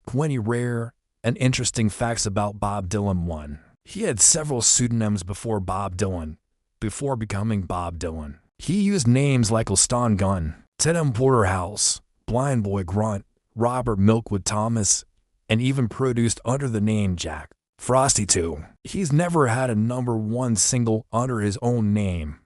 20 rare and interesting facts about Bob Dylan. 1. He had several pseudonyms before Bob Dylan. Before becoming Bob Dylan, he used names like Elston Gunn, Tedham Porterhouse, Blind Boy Grunt, Robert Milkwood Thomas, and even produced under the name Jack Frosty 2. He's never had a #1 single under his own name.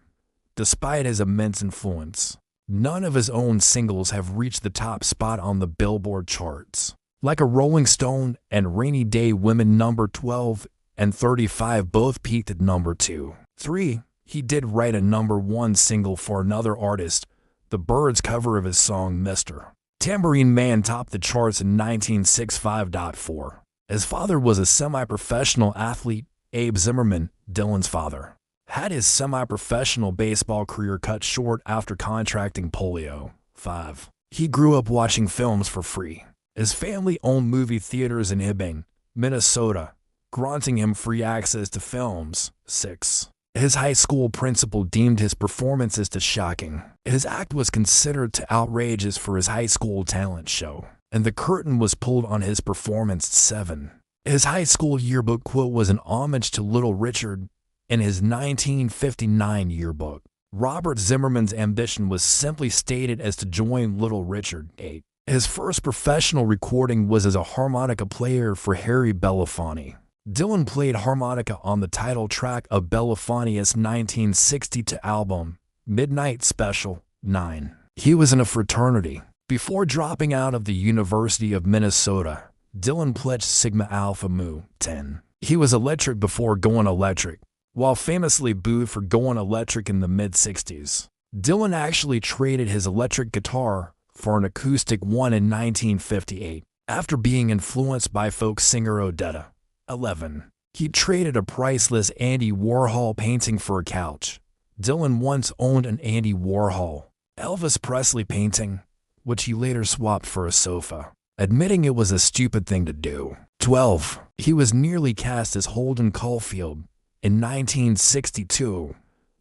Despite his immense influence, none of his own singles have reached the top spot on the Billboard charts. Like a Rolling Stone and Rainy Day Women, number 12 and 35 both peaked at number 2. 3. He did write a #1 single for another artist. The Byrds' cover of his song Mr. Tambourine Man topped the charts in 1965. 4. His father was a semi-professional athlete. Abe Zimmerman, Dylan's father, had his semi-professional baseball career cut short after contracting polio. 5. He grew up watching films for free. His family owned movie theaters in Hibbing, Minnesota, granting him free access to films. 6. His high school principal deemed his performances too shocking. His act was considered too outrageous for his high school talent show, and the curtain was pulled on his performance. 7. His high school yearbook quote was an homage to Little Richard in his 1959 yearbook. Robert Zimmerman's ambition was simply stated as to join Little Richard. 8. His first professional recording was as a harmonica player for Harry Belafonte. Dylan played harmonica on the title track of Belafonte's 1962 album, Midnight Special. 9. He was in a fraternity. Before dropping out of the University of Minnesota, Dylan pledged Sigma Alpha Mu. 10. He was electric before going electric. While famously booed for going electric in the mid-60s, Dylan actually traded his electric guitar for an acoustic one in 1958, after being influenced by folk singer Odetta. 11. He traded a priceless Andy Warhol painting for a couch. Dylan once owned an Andy Warhol Elvis Presley painting, which he later swapped for a sofa, admitting it was a stupid thing to do. 12. He was nearly cast as Holden Caulfield in 1962,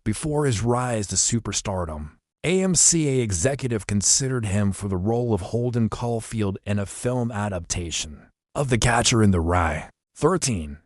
before his rise to superstardom. AMC executive considered him for the role of Holden Caulfield in a film adaptation of The Catcher in the Rye. 13.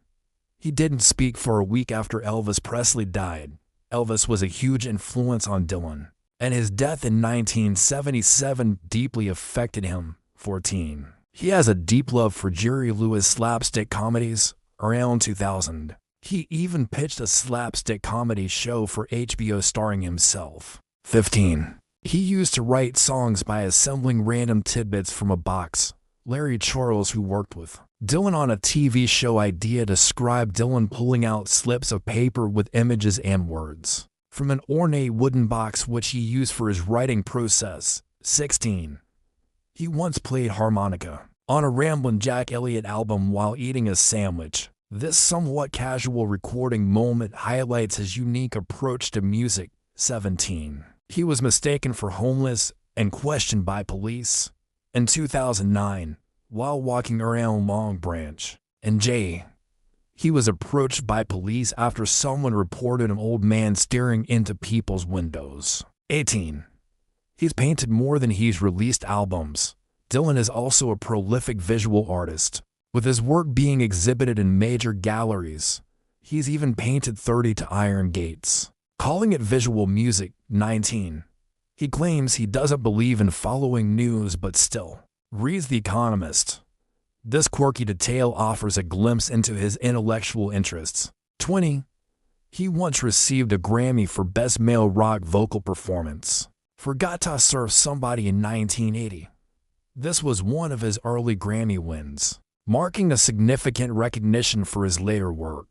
He didn't speak for a week after Elvis Presley died. Elvis was a huge influence on Dylan, and his death in 1977 deeply affected him. 14. He has a deep love for Jerry Lewis slapstick comedies. Around 2000, he even pitched a slapstick comedy show for HBO starring himself. 15. He used to write songs by assembling random tidbits from a box. Larry Charles, who worked with Dylan on a TV show idea, described Dylan pulling out slips of paper with images and words from an ornate wooden box which he used for his writing process. 16. He once played harmonica on a Ramblin' Jack Elliott album while eating a sandwich. This somewhat casual recording moment highlights his unique approach to music. 17. He was mistaken for homeless and questioned by police in 2009 while walking around Long Branch. And J. He was approached by police after someone reported an old man staring into people's windows. 18. He's painted more than he's released albums. Dylan is also a prolific visual artist, with his work being exhibited in major galleries. He's even painted 30 to Iron Gates, calling it visual music. 19. He claims he doesn't believe in following news but still reads The Economist. This quirky detail offers a glimpse into his intellectual interests. 20. He once received a Grammy for Best Male Rock Vocal Performance for Gotta Serve Somebody in 1980. This was one of his early Grammy wins, marking a significant recognition for his later work.